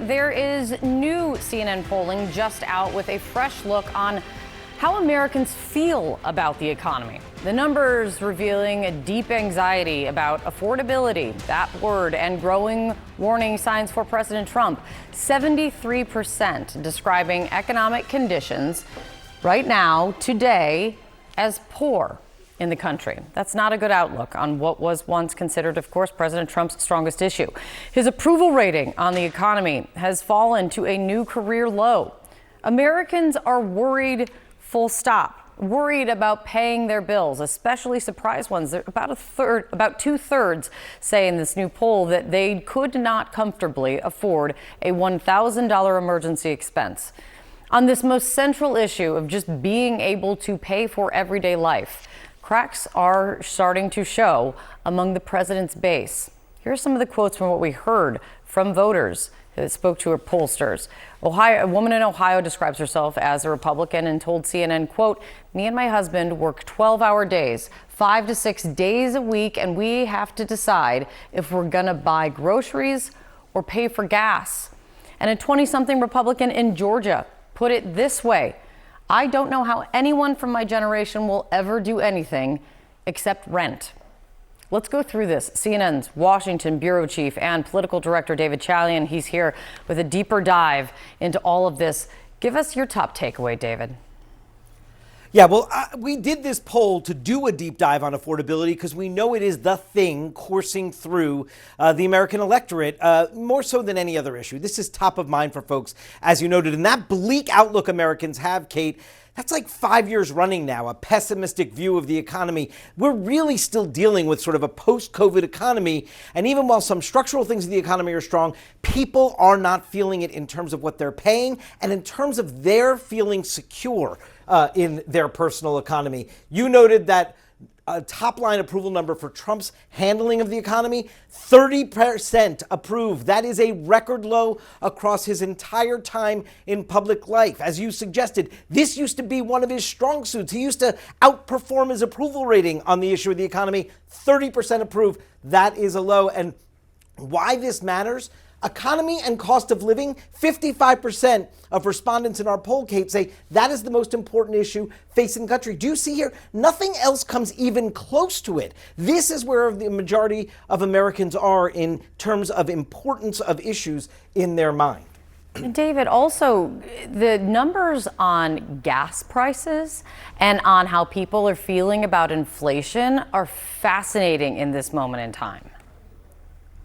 There is new CNN polling just out with a fresh look on how Americans feel about the economy. The numbers revealing a deep anxiety about affordability, that word, and growing warning signs for President Trump. 73% describing economic conditions right now, today, as poor in the country. That's not a good outlook on what was once considered, of course, President Trump's strongest issue. His approval rating on the economy has fallen to a new career low. Americans are worried, full stop. Worried about paying their bills, especially surprise ones. About two-thirds say in this new poll that they could not comfortably afford a $1,000 emergency expense. On this most central issue of just being able to pay for everyday life, cracks are starting to show among the president's base. Here are some of the quotes from what we heard from voters that spoke to her pollsters. A woman in Ohio describes herself as a Republican and told CNN, quote, "Me and my husband work 12-hour days, 5 to 6 days a week, and we have to decide if we're going to buy groceries or pay for gas." And a 20-something Republican in Georgia put it this way: "I don't know how anyone from my generation will ever do anything except rent." Let's go through this. CNN's Washington bureau chief and political director, David Chalian, he's here with a deeper dive into all of this. Give us your top takeaway, David. Yeah, well, we did this poll to do a deep dive on affordability because we know it is the thing coursing through the American electorate, more so than any other issue. This is top of mind for folks, as you noted. And that bleak outlook Americans have, Kate, that's like 5 years running now, a pessimistic view of the economy. We're really still dealing with sort of a post-COVID economy. And even while some structural things in the economy are strong, people are not feeling it in terms of what they're paying and in terms of their feeling secure in their personal economy. You noted that a top line approval number for Trump's handling of the economy, 30% approve. That is a record low across his entire time in public life. As you suggested, this used to be one of his strong suits. He used to outperform his approval rating on the issue of the economy. 30% approve. That is a low. And why this matters? Economy and cost of living, 55% of respondents in our poll, Kate, say that is the most important issue facing the country. Do you see here? Nothing else comes even close to it. This is where the majority of Americans are in terms of importance of issues in their mind. David, also the numbers on gas prices and on how people are feeling about inflation are fascinating in this moment in time.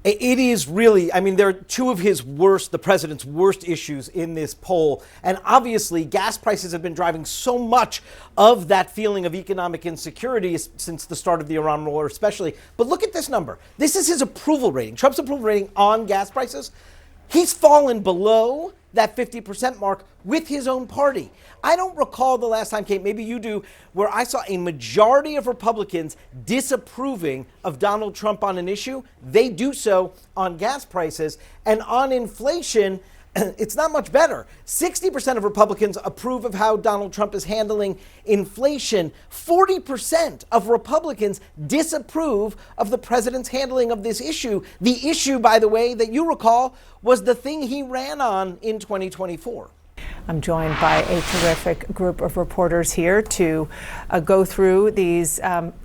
It is really, I mean, they're two of the president's worst issues in this poll. And obviously, gas prices have been driving so much of that feeling of economic insecurity since the start of the Iran war, especially. But look at this number. This is his approval rating, Trump's approval rating on gas prices. He's fallen below that 50% mark with his own party. I don't recall the last time, Kate, maybe you do, where I saw a majority of Republicans disapproving of Donald Trump on an issue. They do so on gas prices. And on inflation, it's not much better. 60% of Republicans approve of how Donald Trump is handling inflation. 40% of Republicans disapprove of the president's handling of this issue. The issue, by the way, that you recall was the thing he ran on in 2024. I'm joined by a terrific group of reporters here to go through these,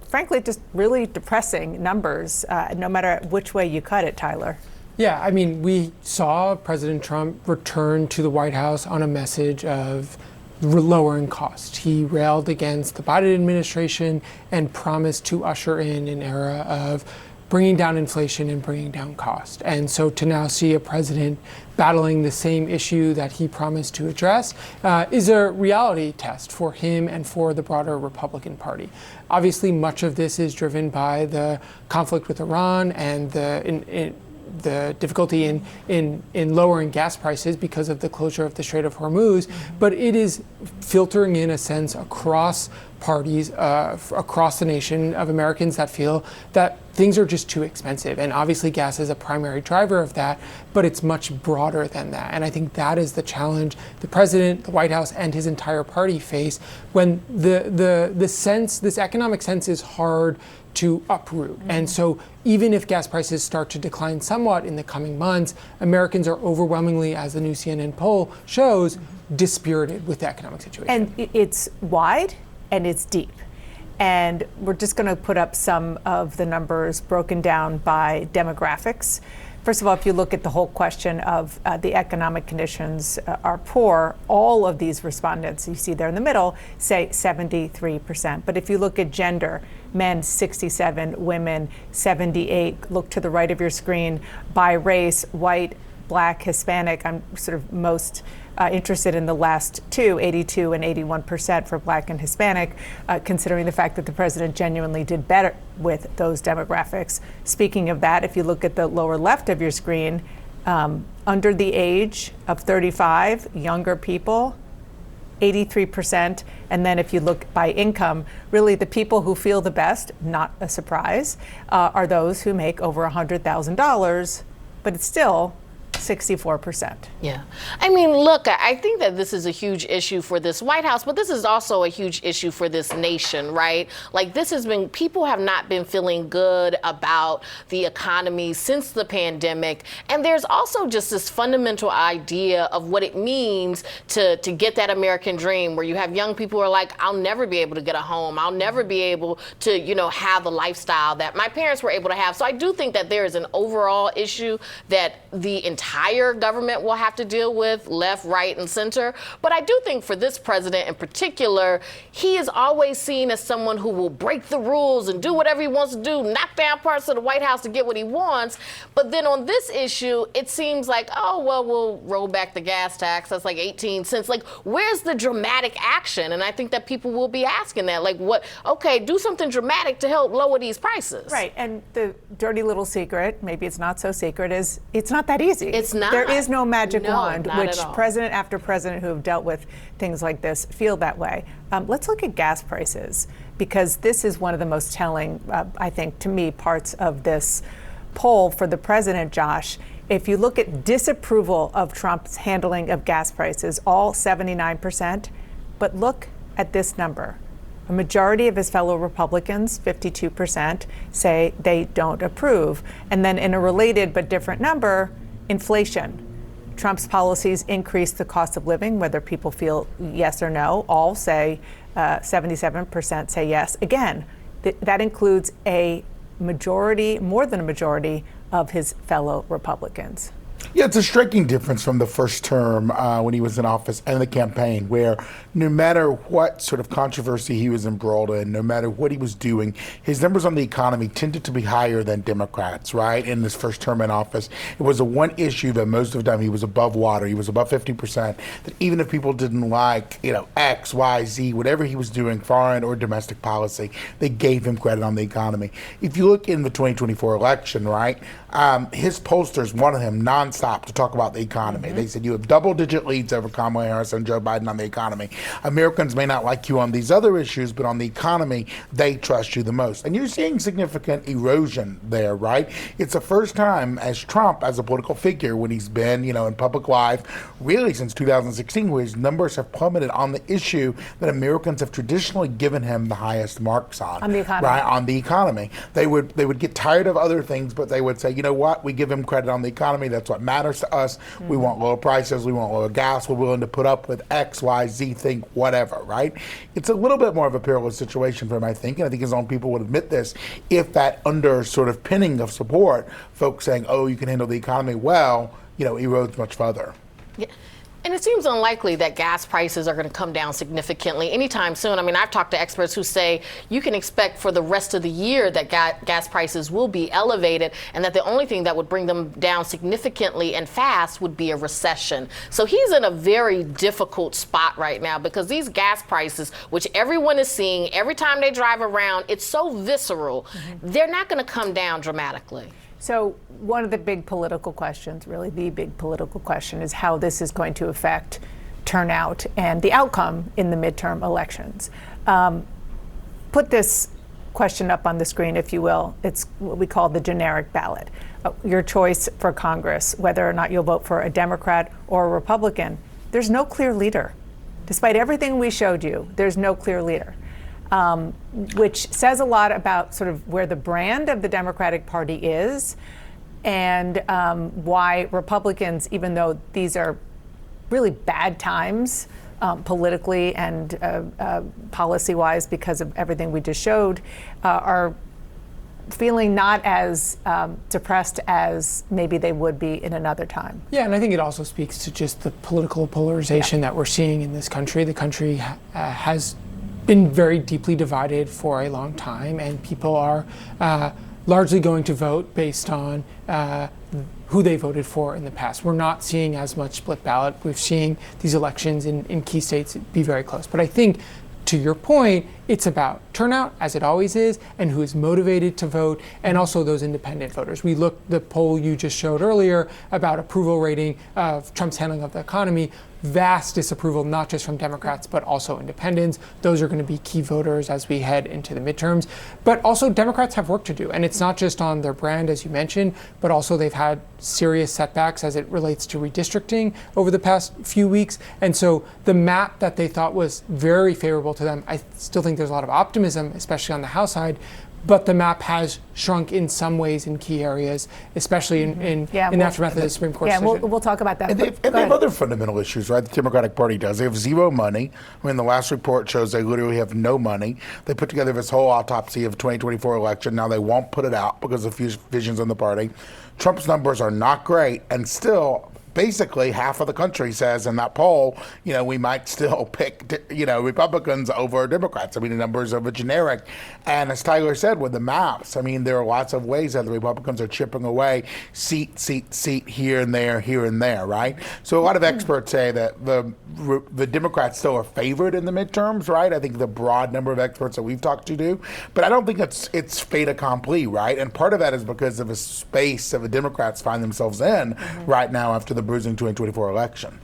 frankly, just really depressing numbers, no matter which way you cut it, Tyler. Yeah, I mean, we saw President Trump return to the White House on a message of lowering costs. He railed against the Biden administration and promised to usher in an era of bringing down inflation and bringing down cost. And so to now see a president battling the same issue that he promised to address is a reality test for him and for the broader Republican Party. Obviously, much of this is driven by the conflict with Iran and the difficulty in lowering gas prices because of the closure of the Strait of Hormuz, but it is filtering in a sense across parties across the nation of Americans that feel that things are just too expensive. And obviously gas is a primary driver of that, but it's much broader than that. And I think that is the challenge the president, the White House, and his entire party face when this economic sense is hard to uproot. And so even if gas prices start to decline somewhat in the coming months, Americans are overwhelmingly, as the new CNN poll shows, dispirited with the economic situation. And it's wide and it's deep. And we're just going to put up some of the numbers broken down by demographics. First of all, if you look at the whole question of the economic conditions are poor, all of these respondents you see there in the middle say 73%. But if you look at gender, men 67, women 78. Look to the right of your screen by race, white, Black, Hispanic. I'm sort of most interested in the last two, 82 and 81% for Black and Hispanic, considering the fact that the president genuinely did better with those demographics. Speaking of that, if you look at the lower left of your screen, under the age of 35, younger people, 83%. And then if you look by income, really the people who feel the best, not a surprise, are those who make over $100,000, but it's still 64%. Yeah. I mean, look, I think that this is a huge issue for this White House, but this is also a huge issue for this nation, right? Like, this has been, people have not been feeling good about the economy since the pandemic. And there's also just this fundamental idea of what it means to get that American dream, where you have young people who are like, I'll never be able to get a home. I'll never be able to, have the lifestyle that my parents were able to have. So I do think that there is an overall issue that the entire government will have to deal with, left, right, and center. But I do think for this president in particular, he is always seen as someone who will break the rules and do whatever he wants to do, knock down parts of the White House to get what he wants. But then on this issue, it seems like, oh, well, we'll roll back the gas tax. That's like 18 cents. Like, where's the dramatic action? And I think that people will be asking that. Like, what? Okay, do something dramatic to help lower these prices. Right. And the dirty little secret, maybe it's not so secret, is it's not that easy. It's not. There is no magic wand, not which at all. president after president who have dealt with things like this feel that way. Let's look at gas prices, because this is one of the most telling, I think, to me, parts of this poll for the president, Josh. If you look at disapproval of Trump's handling of gas prices, all 79%, but look at this number. A majority of his fellow Republicans, 52%, say they don't approve. And then in a related but different number, inflation. Trump's policies increase the cost of living, whether people feel yes or no. All say, 77% say yes. Again, that includes a majority, more than a majority, of his fellow Republicans. Yeah, it's a striking difference from the first term when he was in office and the campaign, where no matter what sort of controversy he was embroiled in, no matter what he was doing, his numbers on the economy tended to be higher than Democrats, right? In his first term in office, it was the one issue that most of the time he was above water. He was above 50%. That even if people didn't like, X, Y, Z, whatever he was doing, foreign or domestic policy, they gave him credit on the economy. If you look in the 2024 election, right, his pollsters wanted him nonstop to talk about the economy. They said, you have double-digit leads over Kamala Harris and Joe Biden on the economy. Americans may not like you on these other issues, but on the economy, they trust you the most. And you're seeing significant erosion there, right? It's the first time as Trump, as a political figure, when he's been, in public life, really since 2016, where his numbers have plummeted on the issue that Americans have traditionally given him the highest marks on. On the economy. Right, on the economy. They would get tired of other things, but they would say, you know what, we give him credit on the economy. That's what matters to us. We want lower prices. We want lower gas. We're willing to put up with X, Y, Z thing, whatever, right? It's a little bit more of a perilous situation for him, I think, and I think his own people would admit this, if that under sort of pinning of support, folks saying, oh, you can handle the economy well, erodes much further. Yeah. And it seems unlikely that gas prices are going to come down significantly anytime soon. I mean, I've talked to experts who say you can expect for the rest of the year that gas prices will be elevated, and that the only thing that would bring them down significantly and fast would be a recession. So he's in a very difficult spot right now, because these gas prices, which everyone is seeing every time they drive around, it's so visceral. They're not going to come down dramatically. So one of the big political questions, really the big political question, is how this is going to affect turnout and the outcome in the midterm elections. put this question up on the screen, if you will. It's what we call the generic ballot. Your choice for Congress, whether or not you'll vote for a Democrat or a Republican. There's no clear leader. Despite everything we showed you, there's no clear leader, which says a lot about sort of where the brand of the Democratic Party is, and why Republicans, even though these are really bad times politically and policy-wise because of everything we just showed, are feeling not as depressed as maybe they would be in another time. Yeah, and I think it also speaks to just the political polarization that we're seeing in this country. The country has been very deeply divided for a long time, and people are largely going to vote based on who they voted for in the past. We're not seeing as much split ballot. We're seeing these elections in key states be very close. But I think, to your point, it's about turnout, as it always is, and who is motivated to vote, and also those independent voters. We looked, the poll you just showed earlier about approval rating of Trump's handling of the economy, vast disapproval, not just from Democrats, but also independents. Those are going to be key voters as we head into the midterms. But also Democrats have work to do. And it's not just on their brand, as you mentioned, but also they've had serious setbacks as it relates to redistricting over the past few weeks. And so the map that they thought was very favorable to them, I still think there's a lot of optimism, especially on the House side. But the map has shrunk in some ways in key areas, especially in the aftermath of the Supreme Court decision. Yeah, we'll talk about that. And they have other fundamental issues, right? The Democratic Party does. They have zero money. I mean, the last report shows they literally have no money. They put together this whole autopsy of the 2024 election. Now they won't put it out because of visions on the party. Trump's numbers are not great, and still, basically half of the country says in that poll, we might still pick, Republicans over Democrats. I mean, the numbers are generic. And as Tyler said, with the maps, I mean, there are lots of ways that the Republicans are chipping away seat here and there, right? So a lot of experts say that the Democrats still are favored in the midterms, right? I think the broad number of experts that we've talked to do. But I don't think it's fait accompli, right? And part of that is because of a space that the Democrats find themselves in right now after the bruising 2024 election.